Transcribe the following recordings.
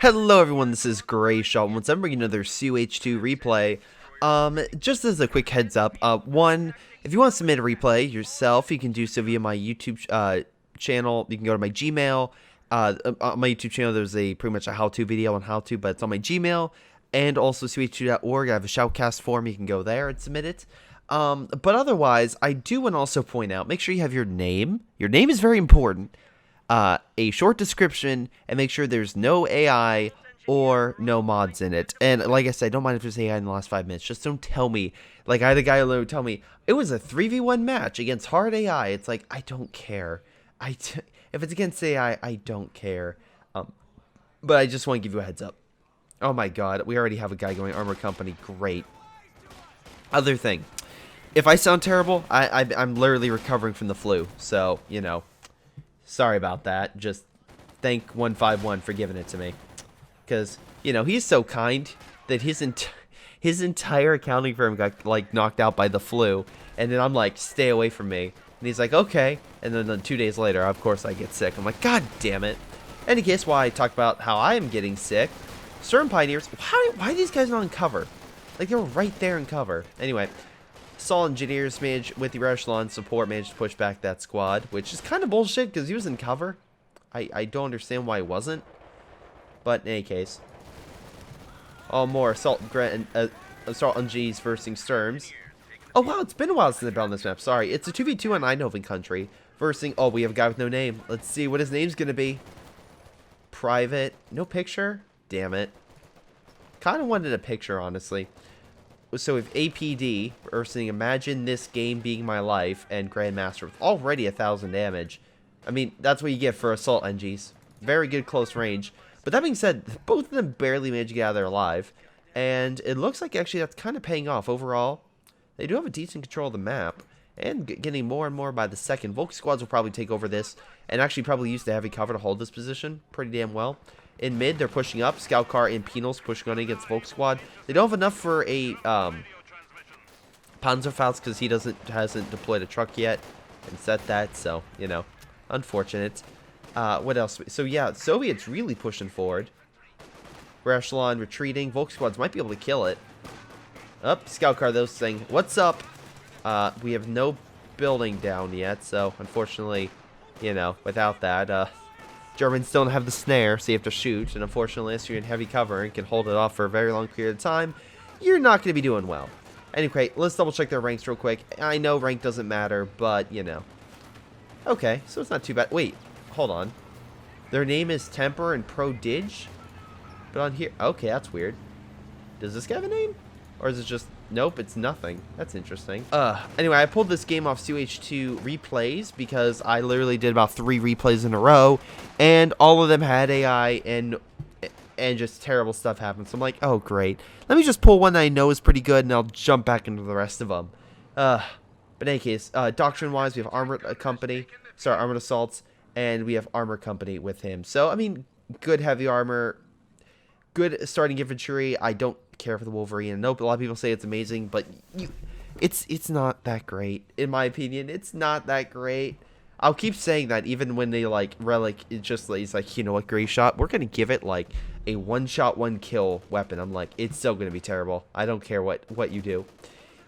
Hello everyone, this is Greyshot. Once I'm bringing another CUH2 replay. Just as a quick heads up, one, if you want to submit a replay yourself, you can do so via my YouTube channel. You can go to my Gmail. On my YouTube channel, there's pretty much a how-to video on how to, but it's on my Gmail. And also CUH2.org. I have a shoutcast form. You can go there and submit it. But otherwise, I do want to also point out, make sure you have your name. Your name is very important. A short description, and make sure there's no AI or no mods in it. And like I said, don't mind if there's AI in the last 5 minutes. Just don't tell me. Like, I had a guy who tell me it was a 3v1 match against hard AI. It's like, I don't care. If it's against AI, I don't care. But I just want to give you a heads up. Oh my god, we already have a guy going armor company. Great. Other thing, if I sound terrible, I'm literally recovering from the flu. So, you know. Sorry about that. Just thank 151 for giving it to me. Because, you know, he's so kind that his entire accounting firm got, like, knocked out by the flu. And then I'm like, stay away from me. And he's like, okay. And then 2 days later, of course, I get sick. I'm like, god damn it. Any case, why I talk about how I am getting sick. Certain pioneers, why are these guys not in cover? Like, they were right there in cover. Anyway. Saul Engineers managed, with the echelon support, managed to push back that squad, which is kind of bullshit because he was in cover. I don't understand why he wasn't. But in any case. Oh, more Assault NGs versus Sturms. Oh, wow, it's been a while since I've been on this map. Sorry, it's a 2v2 on Eindhoven country. Versus, oh, we have a guy with no name. Let's see what his name's going to be. Private. No picture? Damn it. Kind of wanted a picture, honestly. So if APD, or saying imagine this game being my life, and Grandmaster with already 1,000 damage. I mean, that's what you get for Assault NGs. Very good close range. But that being said, both of them barely managed to get out of there alive. And it looks like actually that's kind of paying off overall. They do have a decent control of the map. And getting more and more by the second. Volk squads will probably take over this. And actually probably use the heavy cover to hold this position pretty damn well. In mid, they're pushing up. Scout car and Penals pushing on against Volk squad. They don't have enough for a Panzerfaust because he hasn't deployed a truck yet and set that. So, you know, unfortunate. What else? So, yeah, Soviets really pushing forward. Echelon retreating. Volk squads might be able to kill it. Up, Scout car, those thing. What's up? We have no building down yet. So, unfortunately, you know, without that, Germans don't have the snare, so you have to shoot, and unfortunately, unless you're in heavy cover and can hold it off for a very long period of time, you're not going to be doing well. Anyway, let's double check their ranks real quick. I know rank doesn't matter, but, you know. Okay, so it's not too bad. Wait, hold on. Their name is Temper and Prodig? But on here, okay, that's weird. Does this guy have a name? Or is it just, nope, it's nothing. That's interesting. Anyway, I pulled this game off CUH2 replays because I literally did about 3 replays in a row, and all of them had AI and just terrible stuff happened. So I'm like, oh, great. Let me just pull one that I know is pretty good, and I'll jump back into the rest of them. But in any case, doctrine-wise, we have Armored Company, sorry, Armored Assaults, and we have Armor Company with him. So, I mean, good heavy armor, good starting infantry. I don't care for the Wolverine. Nope, a lot of people say it's amazing, but it's not that great. In my opinion, it's not that great. I'll keep saying that even when they like relic. It's just like, it's like, you know what, Greyshot, we're gonna give it like a one-shot, one-kill weapon. I'm like, it's still gonna be terrible. I don't care what you do.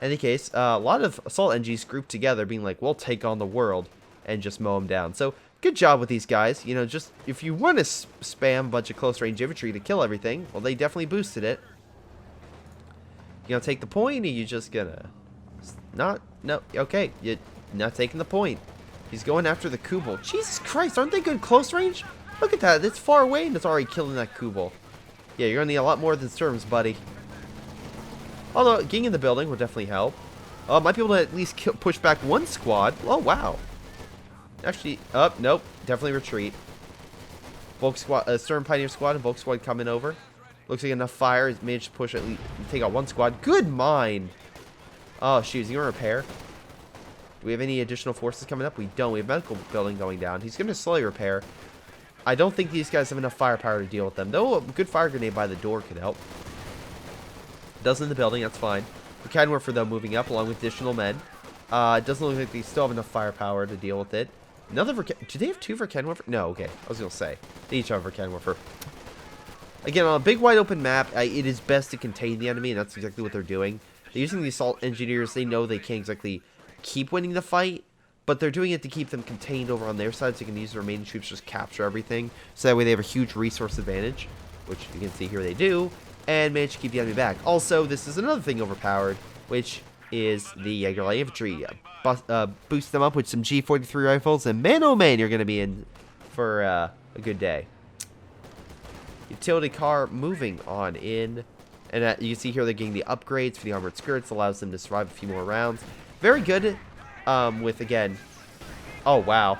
In any case, a lot of assault NGs grouped together, being like, we'll take on the world and just mow them down. So good job with these guys. You know, just if you want to spam a bunch of close-range infantry to kill everything, well, they definitely boosted it. You gonna take the point, or you just gonna not? No, okay, you're not taking the point. He's going after the Kubel. Jesus Christ, aren't they good close range? Look at that, it's far away and it's already killing that Kubel. Yeah, you're gonna need a lot more than Sturms, buddy. Although getting in the building will definitely help. Might be able to at least push back one squad. Oh wow. Actually, nope, definitely retreat. Volk squad, Sturm Pioneer squad and Volk squad coming over. Looks like enough fire. He's managed to push at least, take out one squad. Good mind. Oh, shoot. Is he going to repair? Do we have any additional forces coming up? We don't. We have medical building going down. He's going to slowly repair. I don't think these guys have enough firepower to deal with them. Though a good fire grenade by the door could help. Doesn't in the building. That's fine. Verkenwerfer, though, moving up along with additional men. It doesn't look like they still have enough firepower to deal with it. Another do they have 2 Verkenwerfer? No, okay. I was going to say. They each have Verkenwerfer. Again, on a big wide open map, it is best to contain the enemy, and that's exactly what they're doing. They're using the assault engineers. They know they can't exactly keep winning the fight, but they're doing it to keep them contained over on their side, so they can use the remaining troops to just capture everything. So that way they have a huge resource advantage, which you can see here they do, and manage to keep the enemy back. Also, this is another thing overpowered, which is the Jaeger Infantry. Boost them up with some G43 rifles, and man oh man, you're going to be in for a good day. Utility car moving on in. And you can see here they're getting the upgrades for the armored skirts. Allows them to survive a few more rounds. Very good with, again... Oh, wow.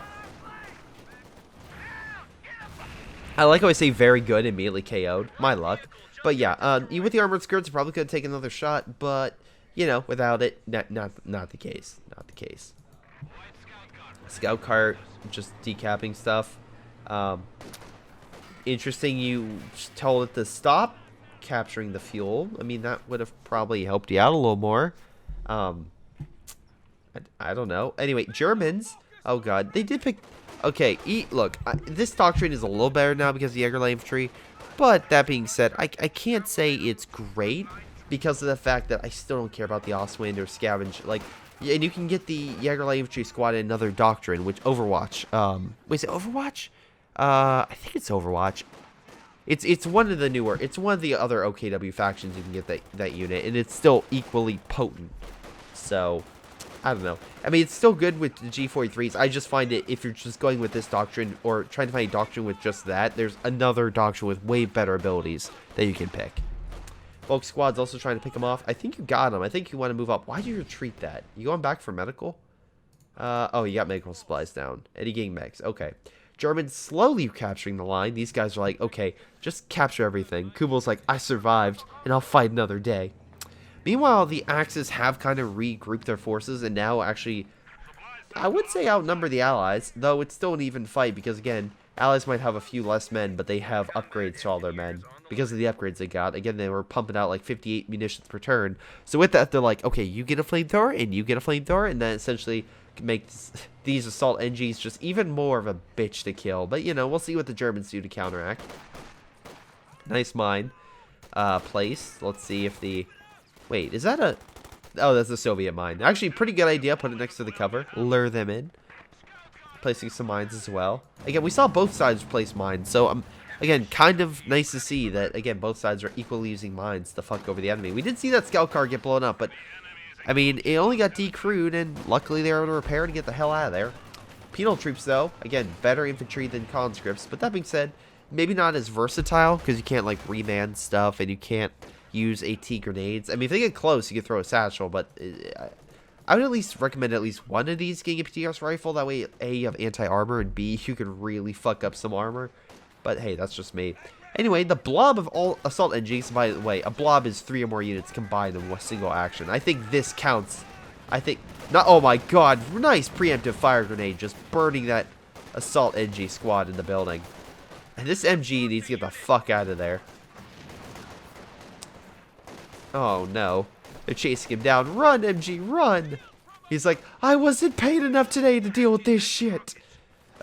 I like how I say very good, immediately KO'd. My luck. But yeah, with the armored skirts, you probably could take another shot. But, you know, without it, not the case. Not the case. Scout cart, just decapping stuff. Interesting, you told it to stop capturing the fuel. I mean, that would have probably helped you out a little more. I don't know. Anyway, Germans. Oh god, they did pick. Okay, look, this doctrine is a little better now because of the Jaeger Infantry. But that being said, I can't say it's great because of the fact that I still don't care about the Ostwind or Scavenge. Like, and you can get the Jaeger Infantry squad in another doctrine, which Overwatch. Wait, is it Overwatch? I think it's Overwatch. It's one of the newer. It's one of the other OKW factions you can get that unit, and it's still equally potent. So, I don't know. I mean, it's still good with the G43s. I just find it, if you're just going with this doctrine or trying to find a doctrine with just that, there's another doctrine with way better abilities that you can pick. Bulk squad's also trying to pick them off. I think you got them. I think you want to move up. Why do you retreat that? You going back for medical? Oh, you got medical supplies down. Eddie getting megs. Okay. Germans slowly capturing the line. These guys are like, okay, just capture everything. Kubl's like, I survived, and I'll fight another day. Meanwhile, the Axis have kind of regrouped their forces, and now actually, I would say outnumber the Allies, though it's still an even fight, because again, Allies might have a few less men, but they have upgrades to all their men, because of the upgrades they got. Again, they were pumping out like 58 munitions per turn, so with that, they're like, okay, you get a flamethrower, and you get a flamethrower, and then essentially make these assault NGs just even more of a bitch to kill. But, you know, we'll see what the Germans do to counteract. Nice mine place. Let's see if the... Wait, is that a... Oh, that's a Soviet mine. Actually, pretty good idea. Put it next to the cover. Lure them in. Placing some mines as well. Again, we saw both sides place mines. So, again, kind of nice to see that, again, both sides are equally using mines to fuck over the enemy. We did see that scout car get blown up, but... I mean, it only got decrewed, and luckily they were able to repair and get the hell out of there. Penal troops, though, again, better infantry than conscripts. But that being said, maybe not as versatile, because you can't, like, remand stuff, and you can't use AT grenades. I mean, if they get close, you can throw a satchel, but I would at least recommend at least one of these getting a PTS rifle. That way, A, you have anti-armor, and B, you can really fuck up some armor. But, hey, that's just me. Anyway, the blob of all assault NGs, by the way, a blob is 3 or more units combined in one single action. I think this counts. I think, not, oh my god, nice preemptive fire grenade, just burning that assault NG squad in the building. And this MG needs to get the fuck out of there. Oh no, they're chasing him down. Run, MG, run! He's like, I wasn't paid enough today to deal with this shit.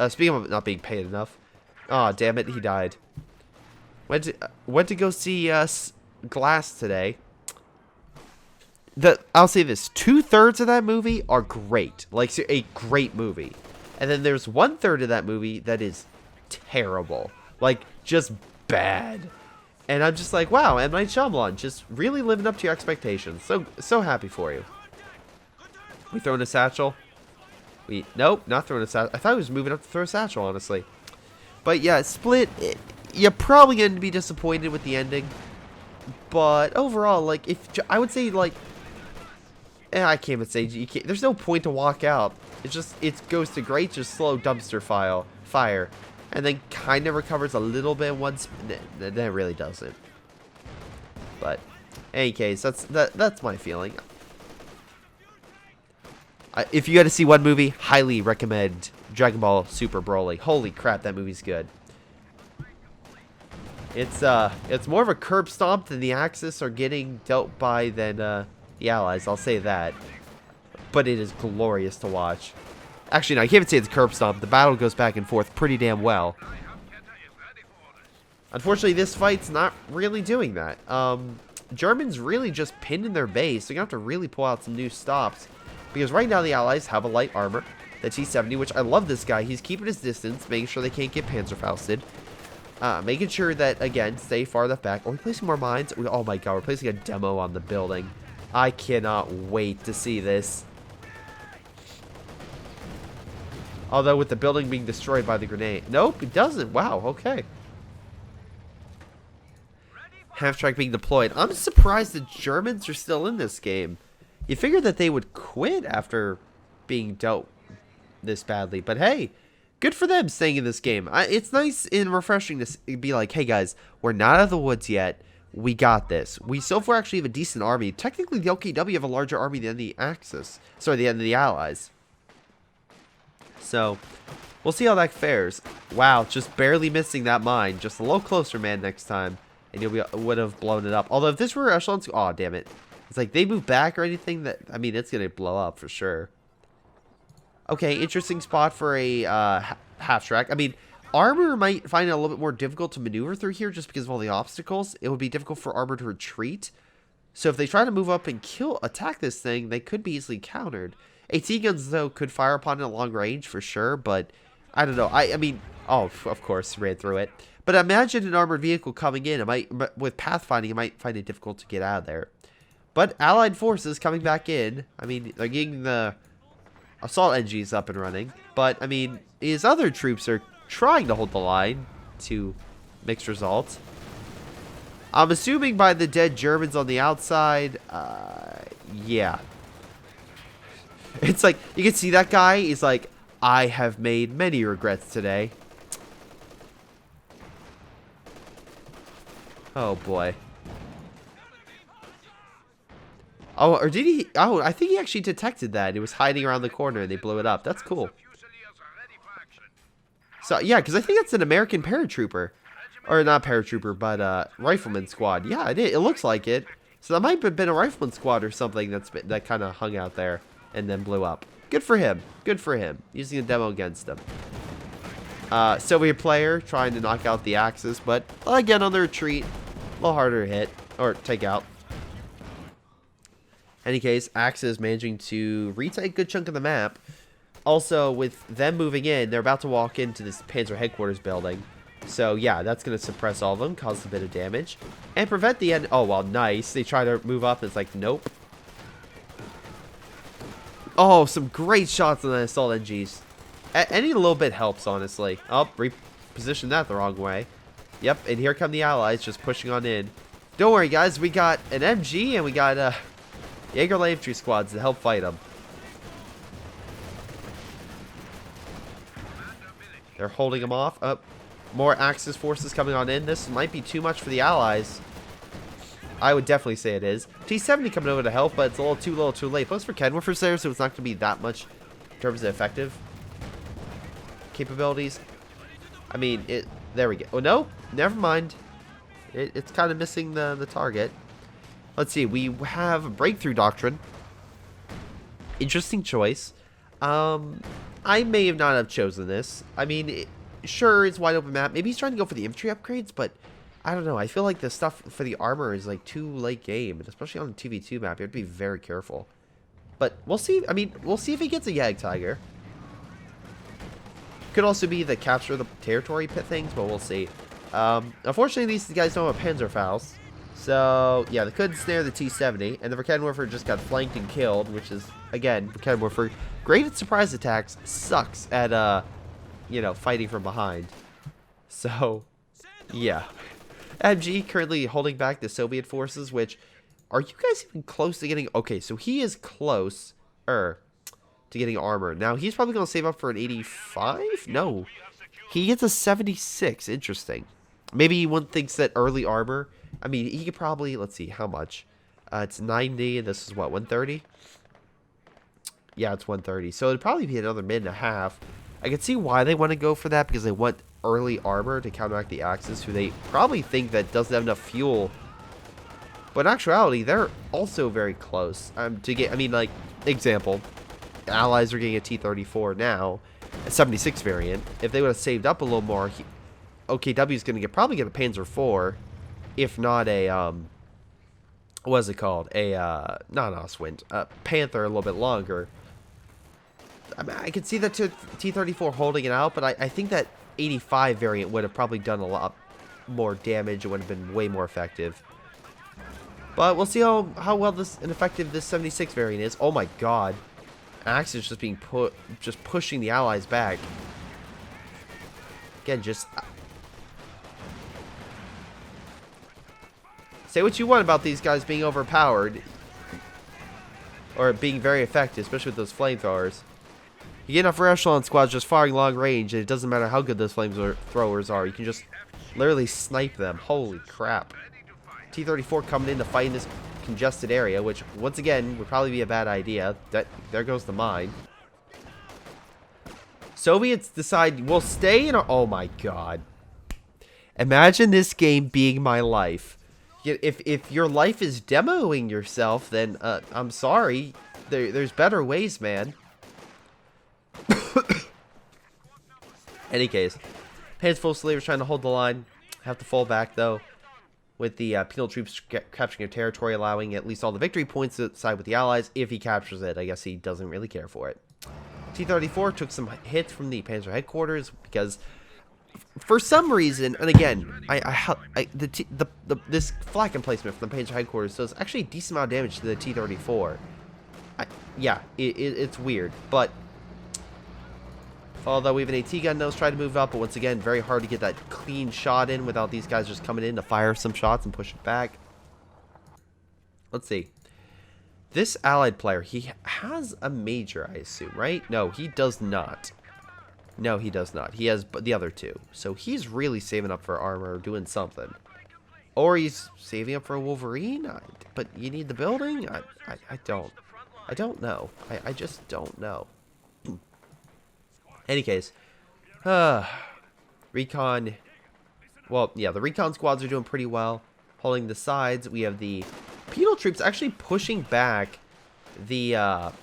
Speaking of not being paid enough, oh damn it, he died. Went to go see Glass today. I'll say this: 2/3 of that movie are great, like a great movie, and then there's 1/3 of that movie that is terrible, like just bad. And I'm just like, wow, M. Night Shyamalan just really living up to your expectations. So happy for you. We throwing a satchel? Nope, not throwing a satchel. I thought he was moving up to throw a satchel, honestly. But yeah, Split. You're probably going to be disappointed with the ending, but overall, like, I would say, like, I can't even say, there's no point to walk out. It's just, it goes to great, just slow dumpster fire, and then kind of recovers a little bit once, then it really doesn't. But, in any case, that's my feeling. If you got to see one movie, highly recommend Dragon Ball Super Broly. Holy crap, that movie's good. It's more of a curb stomp than the Axis are getting dealt by than the Allies, I'll say that. But it is glorious to watch. Actually, no, I can't even say it's a curb stomp. The battle goes back and forth pretty damn well. Unfortunately, this fight's not really doing that. Germans really just pinned in their base. They're going to have to really pull out some new stops. Because right now the Allies have a light armor. The T-70, which I love this guy. He's keeping his distance, making sure they can't get Panzerfausted. Making sure that, again, stay far enough back. Are we placing more mines? Oh my god, we're placing a demo on the building. I cannot wait to see this. Although with the building being destroyed by the grenade. Nope, it doesn't. Wow, okay. Half-track being deployed. I'm surprised the Germans are still in this game. You figured that they would quit after being dealt this badly. But hey, good for them staying in this game. It's nice and refreshing to be like, hey guys, we're not out of the woods yet. We got this. We so far actually have a decent army. Technically, the LKW have a larger army than the Axis. Sorry, the end of the Allies. So, we'll see how that fares. Wow, just barely missing that mine. Just a little closer, man, next time. And you would have blown it up. Although, if this were echelons... Oh, damn it. It's like, they move back or anything that... I mean, it's going to blow up for sure. Okay, interesting spot for a half-track. I mean, armor might find it a little bit more difficult to maneuver through here just because of all the obstacles. It would be difficult for armor to retreat. So if they try to move up and attack this thing, they could be easily countered. AT guns, though, could fire upon it at long range for sure, but I don't know. I mean, oh, of course, ran through it. But imagine an armored vehicle coming in. With pathfinding, it might find it difficult to get out of there. But Allied forces coming back in. I mean, they're getting the assault NGs up and running. But, I mean, his other troops are trying to hold the line to mixed results. I'm assuming by the dead Germans on the outside, yeah. It's like, you can see that guy is like, I have made many regrets today. Oh, boy. Oh, or did he? Oh, I think he actually detected that. It was hiding around the corner and they blew it up. That's cool. So, yeah, because I think that's an American paratrooper. Or not paratrooper, but rifleman squad. Yeah, it looks like it. So that might have been a rifleman squad or something that kind of hung out there and then blew up. Good for him. Good for him. Using a demo against him. Soviet player trying to knock out the Axis, but again on the retreat. A little harder to hit or take out. Any case, Axis managing to retake a good chunk of the map. Also, with them moving in, they're about to walk into this Panzer headquarters building. So, yeah, that's going to suppress all of them, cause a bit of damage. And prevent the end. Oh, well, nice. They try to move up. It's like, nope. Oh, some great shots on the assault NGs. Any little bit helps, honestly. Oh, reposition that the wrong way. Yep, and here come the Allies just pushing on in. Don't worry, guys. We got an MG and we got Jaeger infantry squads to help fight them. They're holding them off. Oh, more Axis forces coming on in. This might be too much for the Allies. I would definitely say it is. T-70 coming over to help, but it's a little too late. Plus for Kenworthers there, so it's not going to be that much in terms of effective capabilities. I mean, there we go. Oh, no. Never mind. It's kind of missing the target. Let's see. We have Breakthrough Doctrine. Interesting choice. I may have not have chosen this. I mean, sure, it's wide open map. Maybe he's trying to go for the infantry upgrades, but I don't know. I feel like the stuff for the armor is like too late game, and especially on a 2v2 map, you have to be very careful. But we'll see. I mean, we'll see if he gets a Yag Tiger. Could also be the capture the territory pit things, but we'll see. Unfortunately, these guys don't have Panzerfaust. So, yeah, they couldn't snare the T-70, and the Verkenwerfer just got flanked and killed, which is, again, Verkenwerfer, great at surprise attacks, sucks at, you know, fighting from behind. So, yeah. MG currently holding back the Soviet forces, which, are you guys even close to getting, okay, so he is close, to getting armor. Now, he's probably going to save up for an 85? No. He gets a 76, interesting. Maybe one thinks that early armor, I mean, he could probably, let's see, how much? It's 90, and this is what, 130? Yeah, it's 130. So it'd probably be another minute and a half. I can see why they want to go for that, because they want early armor to counteract the Axis, who they probably think that doesn't have enough fuel. But in actuality, they're also very close to get, I mean, like, example, Allies are getting a T-34 now, a 76 variant. If they would have saved up a little more, OKW is going to probably get a Panzer IV, if not a what is it called? A not an Oswind, Panther a little bit longer. I mean, I could see the T-34 holding it out, but I think that 85 variant would have probably done a lot more damage. It would have been way more effective. But we'll see how well and effective this 76 variant is. Oh my god. Axis just being pushing the allies back. Again, just say what you want about these guys being overpowered or being very effective, especially with those flamethrowers. You get enough echelon squads just firing long range, and it doesn't matter how good those flamethrowers are. You can just literally snipe them. Holy crap. T-34 coming in to fight in this congested area, which once again would probably be a bad idea. There goes the mine. Soviets decide we'll stay in our... Oh my god. Imagine this game being my life. If your life is demoing yourself, then I'm sorry. There's better ways, man. Any case, Panzer Fusiliers trying to hold the line. Have to fall back though, with the penal troops capturing a territory, allowing at least all the victory points to side with the Allies. If he captures it, I guess he doesn't really care for it. T-34 took some hits from the Panzer headquarters because, for some reason, and again, this flak emplacement from the Panzer headquarters does actually a decent amount of damage to the T-34. Yeah, it's weird, but. Although even AT gun knows try to move up, but once again, very hard to get that clean shot in without these guys just coming in to fire some shots and push it back. Let's see. This allied player, he has a major, I assume, right? No, he does not. No, he does not. He has the other two. So he's really saving up for armor or doing something. Or he's saving up for a Wolverine? But you need the building? I don't know. I just don't know. Any case, recon, well, yeah, the recon squads are doing pretty well, holding the sides. We have the penal troops actually pushing back the Panzer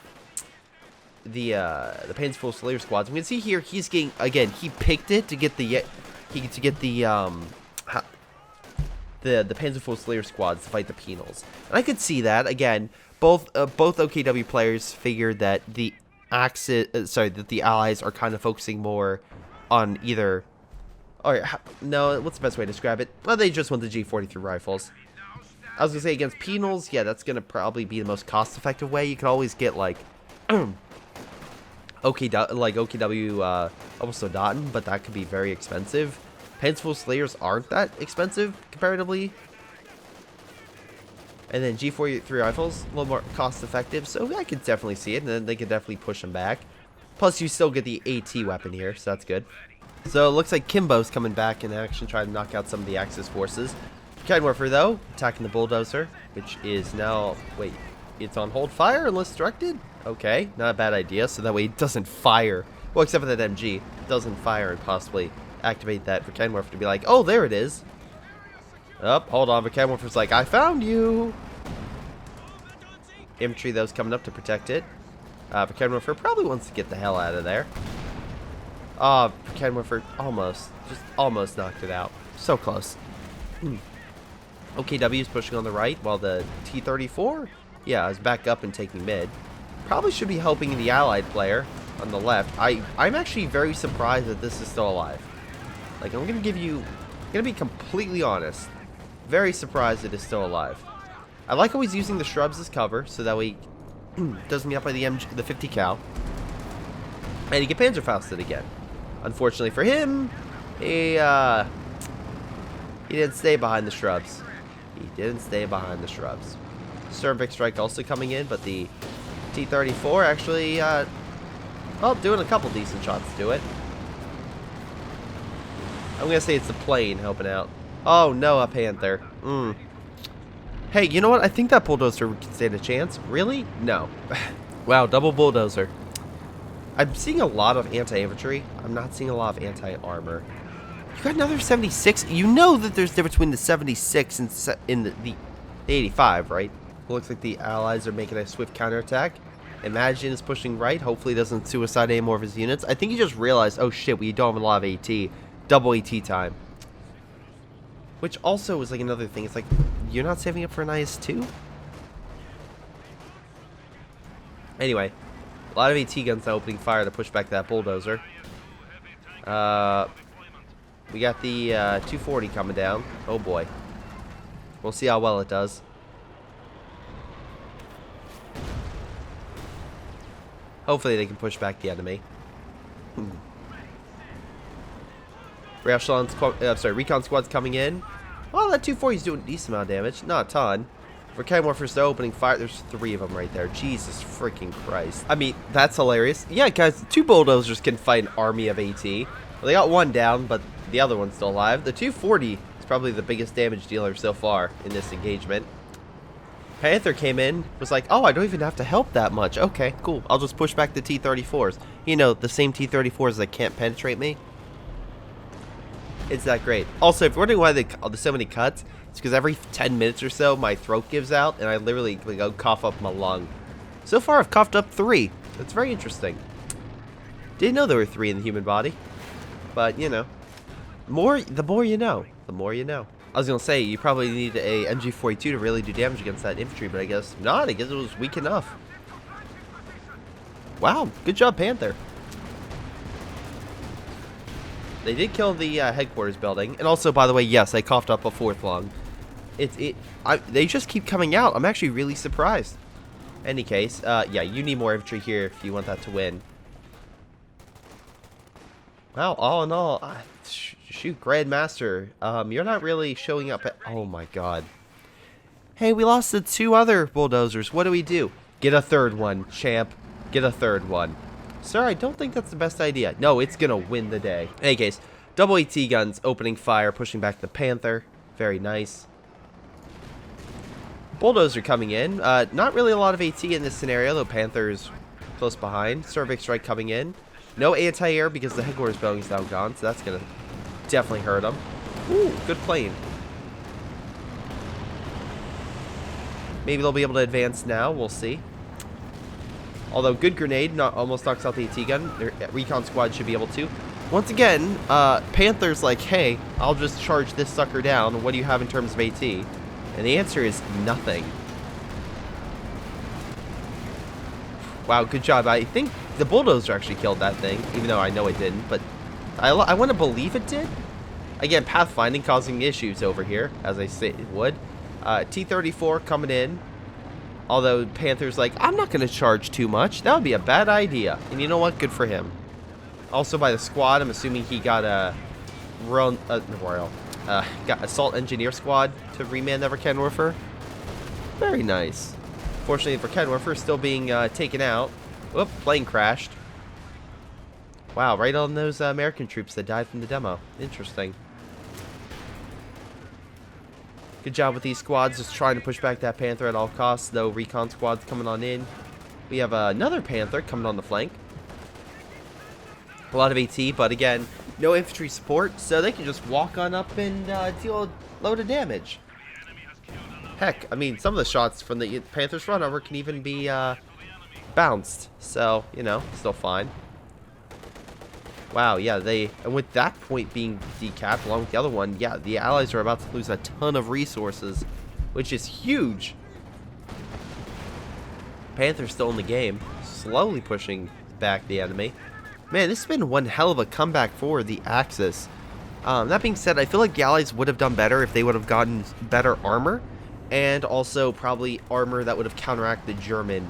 Fusilier squads. We can see here he's getting, again, he picked it to get the Panzer Fusilier squads to fight the penals. And I could see that again. Both OKW players figured that the that the Allies are kind of focusing more on either, or no, what's the best way to describe it? Well, they just want the G43 rifles. I was gonna say against penals, yeah, that's gonna probably be the most cost-effective way. You could always get like OKW almost Soldaten, but that could be very expensive. Panzer Fusiliers aren't that expensive comparatively. And then G43 rifles, a little more cost-effective, so I could definitely see it, and then they could definitely push them back. Plus, you still get the AT weapon here, so that's good. So, it looks like Kimbo's coming back in action, trying to knock out some of the Axis forces. Kind Warfare, though, attacking the Bulldozer, which is now... Wait, it's on hold fire unless directed? Okay, not a bad idea, so that way it doesn't fire. Well, except for that MG. It doesn't fire and possibly activate that for Kind Warfare to be like, oh, there it is. Oh, hold on, but Kind Warfare's like, I found you! Infantry, though, is coming up to protect it. Kind Warfare probably wants to get the hell out of there. Kind Warfare almost knocked it out. So close. OKW is pushing on the right, while the T-34, yeah, is back up and taking mid. Probably should be helping the allied player on the left. I'm actually very surprised that this is still alive. Like, I'm gonna be completely honest. Very surprised it is still alive. I like how he's using the shrubs as cover, so that way he doesn't get up by the 50 cal. And he get Panzerfausted again. Unfortunately for him, he didn't stay behind the shrubs. He didn't stay behind the shrubs. Sternvik strike also coming in, but the T-34 actually, well, doing a couple decent shots to it. I'm gonna say it's the plane helping out. Oh no, a Panther. Hey, you know what? I think that Bulldozer can stand a chance. Really? No. Wow, double Bulldozer. I'm seeing a lot of anti-infantry. I'm not seeing a lot of anti-armor. You got another 76? You know that there's a difference between the 76 and the 85, right? It looks like the Allies are making a swift counterattack. Imagine is pushing right. Hopefully he doesn't suicide any more of his units. I think he just realized, oh shit, we don't have a lot of AT. Double AT time. Which also is like another thing. It's like, you're not saving up for an IS-2? Anyway, a lot of AT guns now opening fire to push back that bulldozer. We got the 240 coming down. Oh boy. We'll see how well it does. Hopefully they can push back the enemy. Recon squad's coming in. Well, that 240 is doing a decent amount of damage. Not a ton. For Kenmore first opening fire, there's 3 of them right there. Jesus freaking Christ. I mean, that's hilarious. Yeah, guys, 2 bulldozers can fight an army of AT. Well, they got 1 down, but the other one's still alive. The 240 is probably the biggest damage dealer so far in this engagement. Panther came in, was like, oh, I don't even have to help that much. Okay, cool. I'll just push back the T-34s. You know, the same T-34s that can't penetrate me. It's that great. Also, if you're wondering why there's so many cuts, it's because every 10 minutes or so, my throat gives out, and I literally go cough up my lung. So far, I've coughed up 3. That's very interesting. Didn't know there were 3 in the human body. But, you know, the more you know. The more you know. I was going to say, you probably need a MG42 to really do damage against that infantry, but I guess not. I guess it was weak enough. Wow, good job, Panther. They did kill the headquarters building. And also, by the way, yes, I coughed up a 4th lung. They just keep coming out. I'm actually really surprised. Any case, yeah, you need more infantry here if you want that to win. Well, all in all, shoot, Grandmaster, you're not really showing up at... Oh, my God. Hey, we lost the 2 other bulldozers. What do we do? Get a 3rd one, champ. Get a 3rd one. Sir, I don't think that's the best idea. No, it's going to win the day. In any case, double AT guns opening fire, pushing back the Panther. Very nice. Bulldozer coming in. Not really a lot of AT in this scenario, though Panther's close behind. Cervic strike coming in. No anti-air because the headquarters building's now gone, so that's going to definitely hurt him. Ooh, good plane. Maybe they'll be able to advance now. We'll see. Although, good grenade almost knocks out the AT gun. Their recon squad should be able to. Once again, Panther's like, hey, I'll just charge this sucker down. What do you have in terms of AT? And the answer is nothing. Wow, good job. I think the bulldozer actually killed that thing, even though I know it didn't. But I want to believe it did. Again, pathfinding causing issues over here, as I say it would. T-34 coming in. Although Panther's like, I'm not going to charge too much. That would be a bad idea. And you know what? Good for him. Also by the squad, I'm assuming he got a got assault engineer squad to remand the Kenwerfer. Very nice. Fortunately for Kenwerfer, still being taken out. Whoop, plane crashed. Wow, right on those American troops that died from the demo. Interesting. Good job with these squads, just trying to push back that Panther at all costs, though recon squad's coming on in. We have another Panther coming on the flank. A lot of AT, but again, no infantry support, so they can just walk on up and deal a load of damage. Heck, I mean, some of the shots from the Panther's run over can even be bounced, so, you know, still fine. Wow, yeah, and with that point being decapped along with the other one, yeah, the Allies are about to lose a ton of resources, which is huge. Panther's still in the game, slowly pushing back the enemy. Man, this has been one hell of a comeback for the Axis. That being said, I feel like the Allies would have done better if they would have gotten better armor, and also probably armor that would have counteracted the German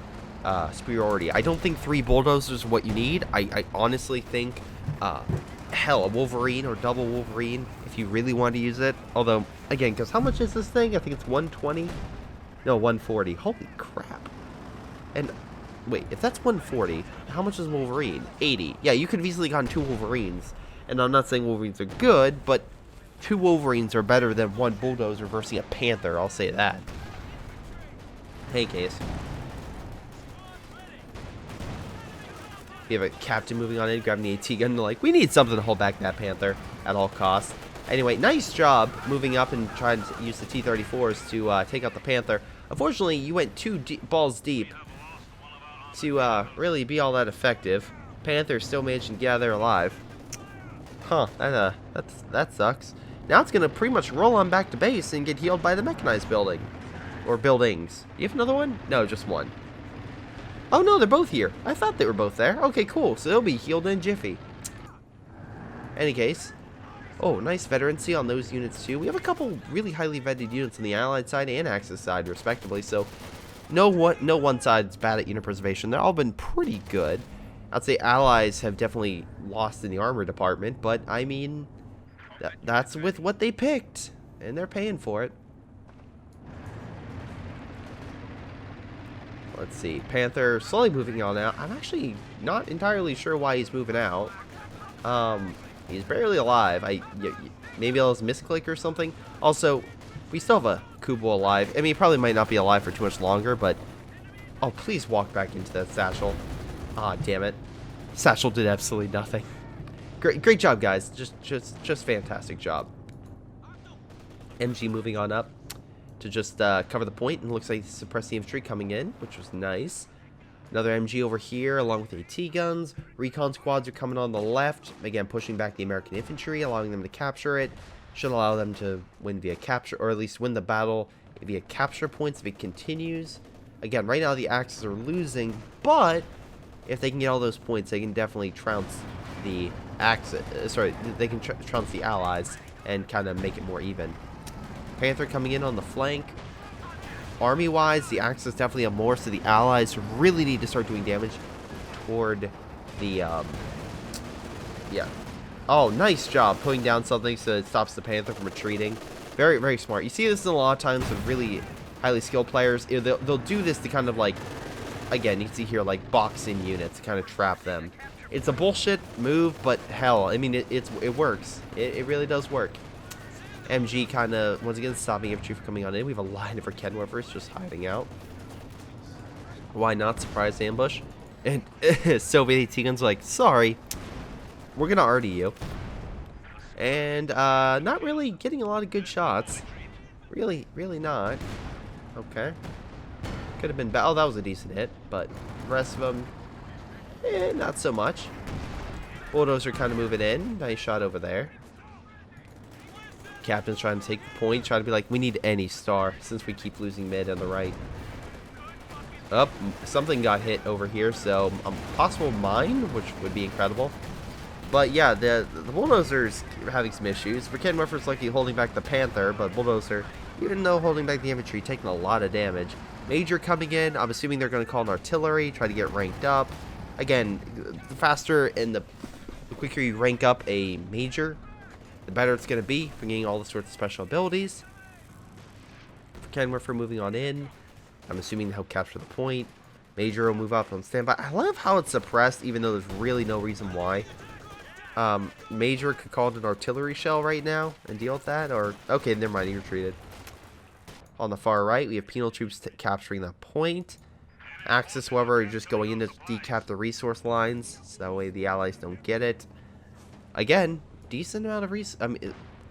superiority. I don't think 3 bulldozers is what you need. I honestly think, hell, a Wolverine or double Wolverine if you really want to use it. Although, again, because how much is this thing? I think it's 120. No, 140. Holy crap. And wait, if that's 140, how much is Wolverine? 80. Yeah, you could have easily gotten 2 Wolverines. And I'm not saying Wolverines are good, but 2 Wolverines are better than 1 bulldozer versus a Panther. I'll say that. Hey, case. We have a captain moving on in, grabbing the AT gun. They're like, we need something to hold back that Panther at all costs. Anyway, nice job moving up and trying to use the T-34s to take out the Panther. Unfortunately, you went 2 balls deep to really be all that effective. Panther still managed to get out of there alive. Huh, that sucks. Now it's going to pretty much roll on back to base and get healed by the mechanized building. Or buildings. You have another one? No, just one. Oh no, they're both here. I thought they were both there. Okay, cool. So they'll be healed in jiffy. Any case. Oh, nice veterancy on those units too. We have a couple really highly vetted units on the Allied side and Axis side, respectively. So no one side's bad at unit preservation. They've all been pretty good. I'd say Allies have definitely lost in the armor department, but I mean, that's with what they picked, and they're paying for it. Let's see, Panther slowly moving on out. I'm actually not entirely sure why he's moving out. He's barely alive. Maybe I'll just misclick or something. Also, we still have a Kubo alive. I mean, he probably might not be alive for too much longer, but oh, please walk back into that satchel. Ah, damn it. Satchel did absolutely nothing. Great job, guys. Just fantastic job. MG moving on up to just cover the point, and looks like suppress the infantry coming in, which was nice. Another MG over here, along with AT guns. Recon squads are coming on the left, again pushing back the American infantry, allowing them to capture it. Should allow them to win via capture, or at least win the battle via capture points if it continues. Again, right now the Axis are losing, but if they can get all those points, they can definitely trounce the Axis. They can trounce the Allies and kind of make it more even. Panther coming in on the flank. Army-wise, the Axis definitely have more, so the Allies really need to start doing damage toward the, yeah. Oh, nice job putting down something so it stops the Panther from retreating. Very, very smart. You see this a lot of times with really highly skilled players. They'll do this to kind of like, again, you can see here, like box in units to kind of trap them. It's a bullshit move, but hell, I mean, it works. It really does work. MG kind of, once again, stopping infantry from coming on in. We have a line of Kenwerfers just hiding out. Why not? Surprise ambush. And Soviet AT guns like, sorry, we're going to RD you. And not really getting a lot of good shots. Really not. Okay. Could have been bad. Oh, that was a decent hit. But the rest of them, not so much. Bulldozer kind of moving in. Nice shot over there. Captain's trying to take the point, trying to be like, we need any star since we keep losing mid on the right. Up, something got hit over here, so a possible mine, which would be incredible. But yeah, the Bulldozer's having some issues. Kenwerfer's lucky holding back the Panther, but Bulldozer, even though holding back the infantry, taking a lot of damage. Major coming in, I'm assuming they're going to call an artillery, try to get ranked up. Again, the faster and the quicker you rank up a major, the better it's going to be for getting all the sorts of special abilities. Kenwerfer moving on in. I'm assuming he'll capture the point. Major will move up on standby. I love how it's suppressed, even though there's really no reason why. Major could call it an artillery shell right now and deal with that. Or, okay, never mind, he retreated. On the far right, we have penal troops capturing that point. Axis, however, are just going in to decap the resource lines, so that way the Allies don't get it. Again, decent amount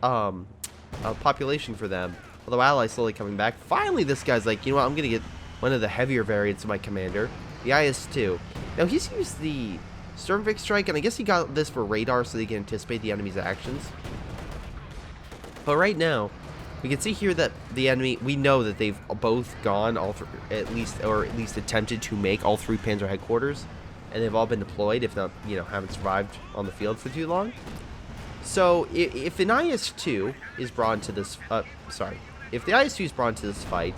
of population for them. Although Allies slowly coming back. Finally, this guy's like, you know what, I'm going to get one of the heavier variants of my commander. The IS-2. Now, he's used the Sturmvik strike, and I guess he got this for radar so they can anticipate the enemy's actions. But right now, we can see here that the enemy, we know that they've both gone, at least attempted to make all three Panzer headquarters. And they've all been deployed, if not, haven't survived on the field for too long. So, if an IS-2 is brought into this, if the IS-2 is brought into this fight,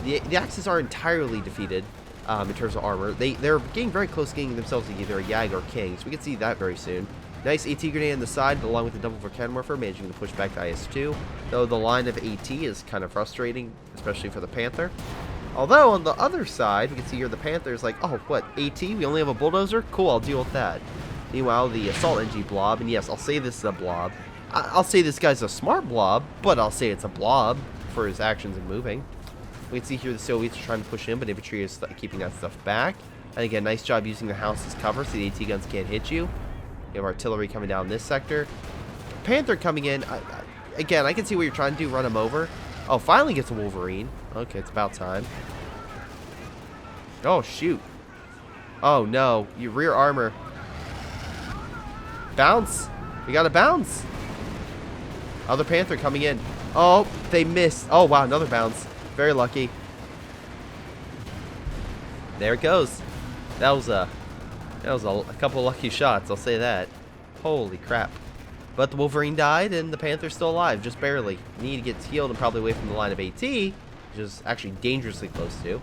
the Axis are entirely defeated in terms of armor. They're getting very close to getting themselves either a Yag or King, so we can see that very soon. Nice AT grenade on the side, along with the double for Kenwerfer, managing to push back the IS-2. Though the line of AT is kind of frustrating, especially for the Panther. Although, on the other side, we can see here the Panther's like, oh, what, AT? We only have a Bulldozer? Cool, I'll deal with that. Meanwhile, the Assault NG blob, and yes, I'll say this is a blob. I'll say this guy's a smart blob, but I'll say it's a blob for his actions and moving. We can see here the Soviets are trying to push in, but infantry is keeping that stuff back. And again, nice job using the house as cover so the AT guns can't hit you. You have artillery coming down this sector. Panther coming in. Again, I can see what you're trying to do, run him over. Oh, finally gets a Wolverine. Okay, it's about time. Oh, shoot. Oh, no. Your rear armor. Bounce. We got to bounce. Other Panther coming in. Oh, they missed. Oh, wow, another bounce. Very lucky. There it goes. That was a couple lucky shots, I'll say that. Holy crap. But the Wolverine died, and the Panther's still alive, just barely. Need to get healed and probably away from the line of AT, which is actually dangerously close to.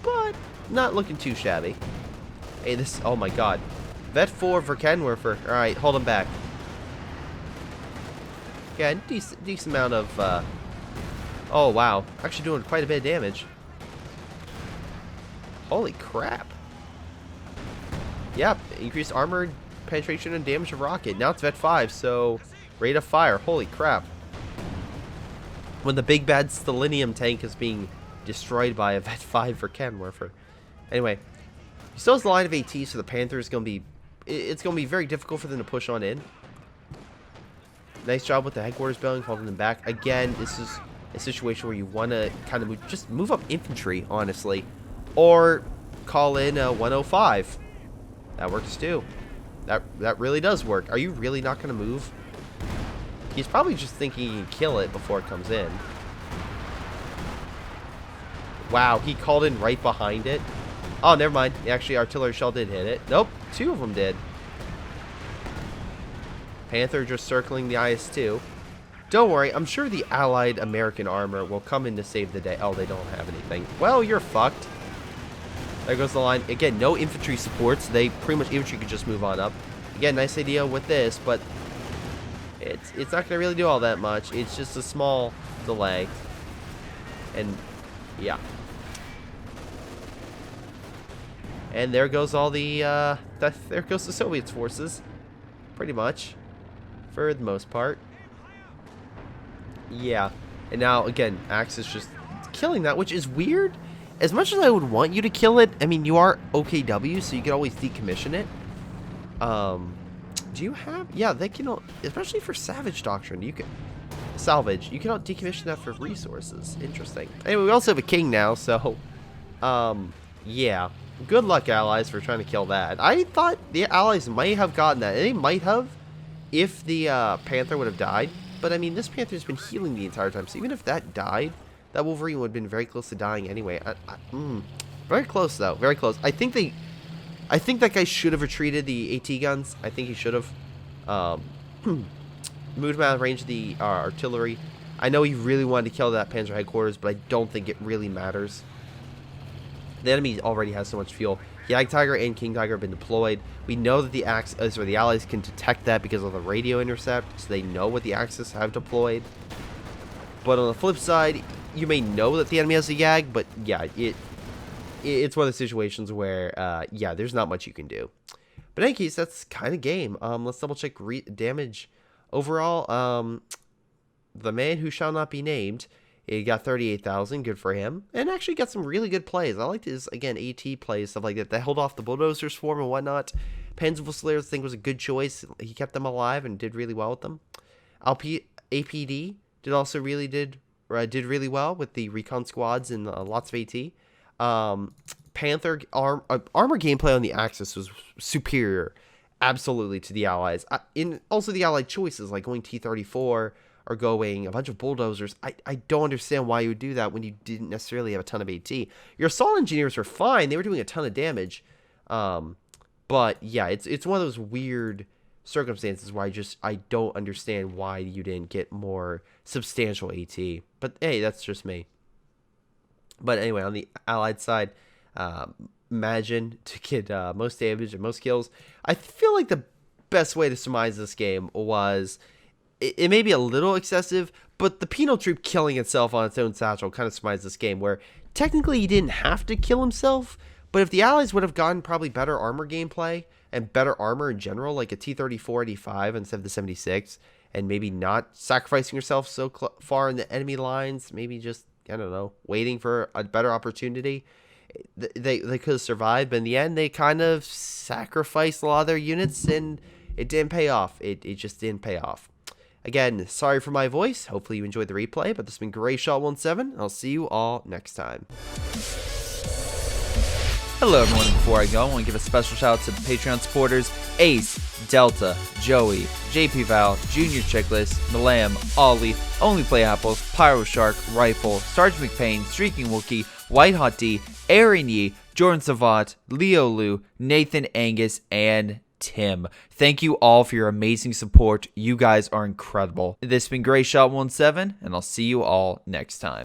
But not looking too shabby. Hey, this, oh my god. Vet 4 for Kenwerfer. Alright, hold him back. Yeah, decent amount of, oh wow. Actually doing quite a bit of damage. Holy crap. Yep, increased armor, penetration, and damage of rocket. Now it's Vet 5, so rate of fire. Holy crap. When the big bad Stellinium tank is being destroyed by a Vet 5 for Kenwerfer. Anyway, he still has the line of AT, so the Panther is going to be... It's going to be very difficult for them to push on in. Nice job with the headquarters building, holding them back. Again, this is a situation where you want to kind of just move up infantry, honestly. Or call in a 105. That works too. That really does work. Are you really not going to move? He's probably just thinking he can kill it before it comes in. Wow, he called in right behind it. Oh, never mind. Actually, artillery shell did hit it. Nope, 2 of them did. Panther just circling the IS-2. Don't worry, I'm sure the allied American armor will come in to save the day. Oh, they don't have anything. Well, you're fucked. There goes the line. Again, no infantry supports. They pretty much infantry could just move on up. Again, nice idea with this, but it's not going to really do all that much. It's just a small delay. And yeah. And there goes all the there goes the Soviet forces. Pretty much. For the most part. Yeah. And now again, Axis just killing that, which is weird. As much as I would want you to kill it, I mean, you are OKW, so you can always decommission it. Do you have... Yeah, they can... Especially for Savage Doctrine, you can... Salvage. You can decommission that for resources. Interesting. Anyway, we also have a king now, so... yeah. Good luck, allies, for trying to kill that. I thought the allies might have gotten that. They might have if the Panther would have died. But, I mean, this Panther's been healing the entire time, so even if that died... That Wolverine would have been very close to dying anyway. Very close, though. Very close. I think that guy should have retreated the AT guns. I think he should have. Moved him out of range of the artillery. I know he really wanted to kill that Panzer headquarters, but I don't think it really matters. The enemy already has so much fuel. Yag Tiger and King Tiger have been deployed. We know that the Allies can detect that because of the radio intercept, so they know what the Axis have deployed. But on the flip side, you may know that the enemy has a Yag, but yeah, it's one of the situations where, yeah, there's not much you can do. But in any case, that's kind of game. Let's double check damage overall. The man who shall not be named, he got 38,000, good for him, and actually got some really good plays. I liked his, again, AT plays, stuff like that. They held off the Bulldozer's swarm and whatnot. Panzer I think was a good choice. He kept them alive and did really well with them. APD did really well with the recon squads and lots of AT. Panther armor gameplay on the Axis was superior, absolutely, to the Allies. Also the Allied choices like going T-34 or going a bunch of bulldozers. I don't understand why you would do that when you didn't necessarily have a ton of AT. Your assault engineers were fine; they were doing a ton of damage. But yeah, it's one of those weird circumstances where I don't understand why you didn't get more substantial AT. But hey, that's just me. But anyway, on the Allied side, imagine to get most damage and most kills. I feel like the best way to surmise this game was, it may be a little excessive, but the penal troop killing itself on its own satchel kind of surmised this game, where technically he didn't have to kill himself, but if the Allies would have gotten probably better armor gameplay and better armor in general, like a T-34 85 instead of the 76, and maybe not sacrificing yourself so far in the enemy lines, maybe just, I don't know, waiting for a better opportunity, they could have survived. But in the end, they kind of sacrificed a lot of their units, and it didn't pay off. It just didn't pay off. Again, sorry for my voice. Hopefully you enjoyed the replay, but this has been Greyshot 17. I'll see you all next time. Hello everyone, before I go, I want to give a special shout out to the Patreon supporters: Ace, Delta, Joey, JP Vaal, jrchicklis, Milam, Ollie, Onlyplayapples, Pyro Shark, Rifle, sgtMcPain, Streakingwookie, WhiteHotD, Aaron Yee, Jordan Savat, Leo Lou, Nathan, Angus, and Tim. Thank you all for your amazing support. You guys are incredible. This has been Greyshot17, and I'll see you all next time.